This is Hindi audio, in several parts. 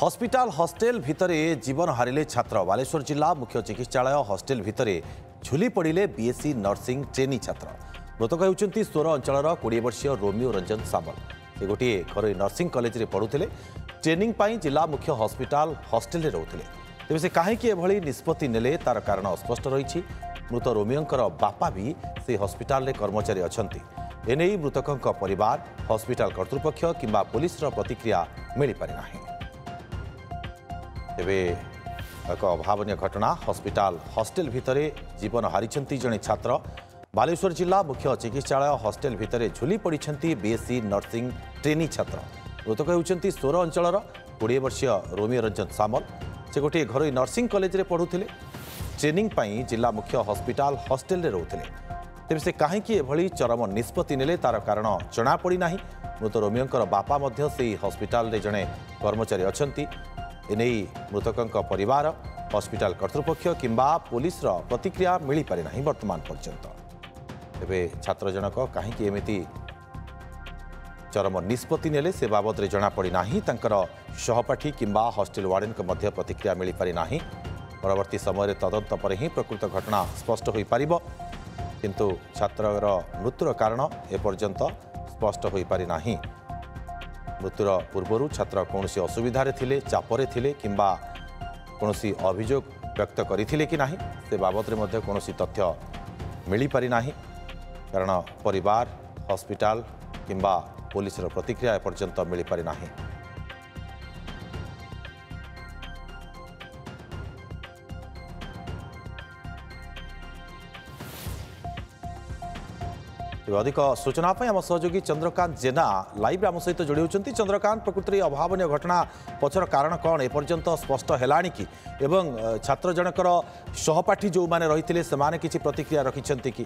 हॉस्पिटल हॉस्टेल भितरे जीवन हारिले छात्र। बालेश्वर जिला मुख्य चिकित्सालय हॉस्टेल भितरे झुली पड़े बीएससी नर्सिंग ट्रेनी छात्र। मृतक होती सोर अंचल 20 वर्षीय रोमियो रंजन सामल। से गोटे घर नर्सिंग कॉलेज रे पढ़ुले। ट्रेनिंग पाई जिला मुख्य हॉस्पिटल हॉस्टेल रोते। तेज से कहीं निष्पत्ति नेले तार कारण अस्पष्ट रही। मृत रोमियोंकर बापा भी से हॉस्पिटल रे कर्मचारी अच्छा। एने मृतकों परिवार हॉस्पिटल कर्तृपक्ष किंबा पुलिस प्रतिक्रिया मिल पारि नाही। तेबे एक अभावनीय घटना हॉस्पिटल हॉस्टेल भितरे जीवन हारिछंती जने छात्र। बालेश्वर जिला मुख्य चिकित्सालय हॉस्टेल भितरे झुली पड़िछंती बीएससी नर्सिंग ट्रेनी छात्र। मृतक होती सोर अंचल 20 वर्षीय रोमियो रंजन सामल। से गोटे घर नर्सिंग कॉलेज रे पढ़ुले। ट्रेनिंग पाई जिला मुख्य हॉस्पिटल हॉस्टेल रे रोते। तेज से कहीं चरम निष्पत्ति नेले तार कारण जना पड़ी नाही। मृत रोमियोंकर बापा मध्य से हॉस्पिटल रे जने कर्मचारी अच्छा। एने मृतकों परिवार हॉस्पिटल कर्तृपक्ष किंबा पुलिस प्रतिक्रिया मिल पारि नाही वर्तमान पर्यंत। तेबे छात्र जनक कहीं एमिति चरम निष्पत्ति नेले से बाबद रे जना पड़ी नाही। तांकर सहपाठी किंबा हॉस्टेल वार्डन को मध्य प्रतिक्रिया मिल पारि नाही। परवर्ती समय तदंत पर ही प्रकृत घटना स्पष्ट हो पारिबो। किंतु छात्रर मृत्युर कारण एपर्यंत स्पष्ट हो पारि नाही। मृत्युर पूर्व छात्र कौन असुविधा थिले, चापरे थिले किंबा कौन अभियोग व्यक्त करथिले कि नाही से बाबद रे मध्य कौन तथ्य मिल पारि नाही। कारण परिवार हॉस्पिटल किंबा पुलिस प्रतिक्रिया एपर्यंत मिल पारि नाही। अधिक सूचना आम सहयोगी चंद्रकांत जेना लाइव आम सहित जोड़ी होती। चंद्रकांत, प्रकृति अभावनीय घटना पछर कारण कौन एपर्यंत स्पष्ट है कि एवं छात्र जनकर सहपाठी जो माने रही से माने किसी प्रतिक्रिया रखिंट कि?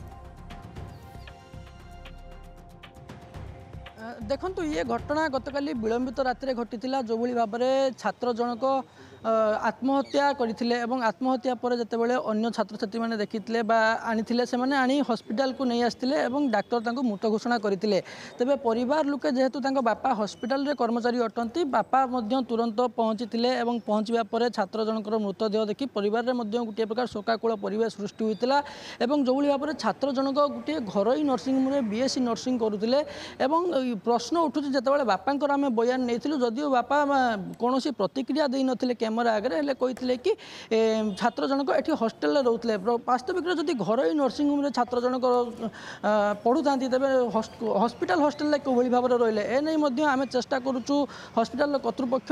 देखंतु ये घटना गतकाली विलंबित राति घटी जो भाई भाव में छात्र जनक आत्महत्या करथिले एवं आत्महत्या पर जेतेबेले अन्य छात्र छात्री माने देखिथिले बा आनिथिले से माने आनी हॉस्पिटल को नहीं आस्थिले एवं डाक्टर तांको मृत घोषणा करथिले। तबे परिवार लोके जेहेतु तांको बापा हॉस्पिटल रे कर्मचारी अटंती बापा मध्य तुरंत पहुंचीथिले एवं पहुंचबा पर छात्र जनकर मृतदेह देखि परिवार रे मध्य गुटे प्रकार शोकाकुल परिवेश सृष्टि होइतिला। एवं जो भाई भाव में छात्र जनक गुटे घरोई नर्सिंग रे बीएससी नर्सिंग करुथिले एवं प्रश्न उठुछि जेतेबेले बापांकर आमे बयान नेथिलु जदियो बापा कोनोसी प्रतिक्रिया देइ नथिले कैमरा आगे हेल्ले कही कि छात्र जनक ये हॉस्टेल रोते। वास्तविक जदि घरोई नर्सिंग होम छात्र जनक पढ़ु था तेज हॉस्पिटल हॉस्टेल कौली भाव में रही एने आम चेष्टा करुचु हॉस्पिटल कर्तृपक्ष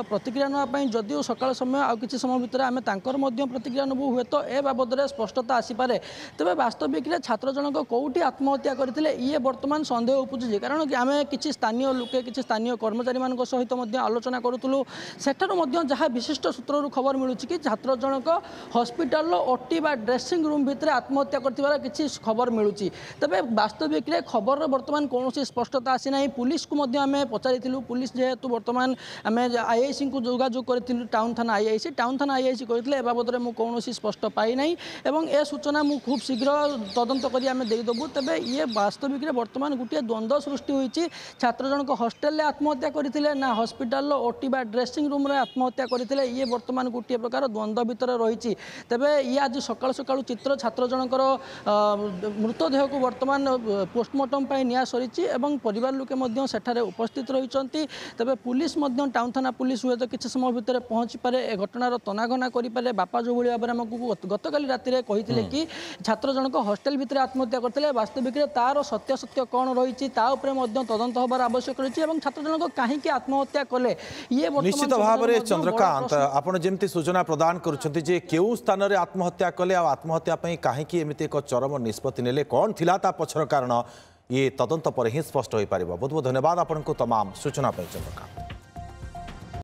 प्रतिक्रिया नापी जदिव सकाल समय आ कि समय भितर आम तर प्रतिक्रिया नबू हुए तो ए बाबद में स्पष्टता आसीपे। तेज वास्तविक छात्र जनक कौटी आत्महत्या करते ये बर्तमान सन्देह उपजुचे। कारण कि आम कि स्थानीय लोके कि स्थानीय कर्मचारी मान सहित आलोचना करूँ सेठार जहाँ विशिष्ट सूत्र खबर मिलूँ कि छात्र जनक हॉस्पिटल ओटी बा ड्रेसिंग रूम भितर आत्महत्या कर किसी खबर मिलूँ। तेरे वास्तविक खबर बर्तमान कौन स्पष्टता आसी ना। पुलिस को आम पचारूँ पुलिस जेहेतु बर्तमान आम आईआईसी को जोगाजोग करूँ टाउन थाना आईआईसी कहते ए बाबद में कौन स्पष्ट पाई ना एवं ए सूचना मु खूब शीघ्र तदंत करी आम देदेबू। तेरे ये वास्तविक बर्तमान गोटे द्वंद्व सृष्टि होती। छात्र जनक हॉस्टेल आत्महत्या करते ना हॉस्पिटल ओटी बा ड्रेसिंग रूम आत्महत्या करते ये बर्तमान गोटे प्रकार द्वंद्व भितर रही। तेबे ये आज सकाल सकाल चित्र छात्र जनकर मृतदेह को बर्तमान पोस्टमार्टम निया सरी एवं परिवार लोके सेठारे उपस्थित रही। तेबे पुलिस टाउन थाना पुलिस हुए तो किसी समय भितर पहुँची पारे ए घटनार तनाघना करें। बापा जो भाई भाव में आमको गतकाली राति कही कि छात्र जनक हॉस्टेल भितर आत्महत्या करते वास्तविक तार सत्य सत्य कौन रही तदंत हबार आवश्यक रही। छात्र जनक कहीं आत्महत्या कले ये निश्चित भाव में चंद्रकांत आपड़ जमी सूचना प्रदान करुँच केउ स्थान में आत्महत्या कले आत्महत्या कहीं एमती एक चरम निष्पत्ति नेले कौन थिला ता पछर कारण ये तदंत पर ही स्पष्ट हो पार। बहुत बहुत धन्यवाद आपको तमाम सूचना चंद्रकांत।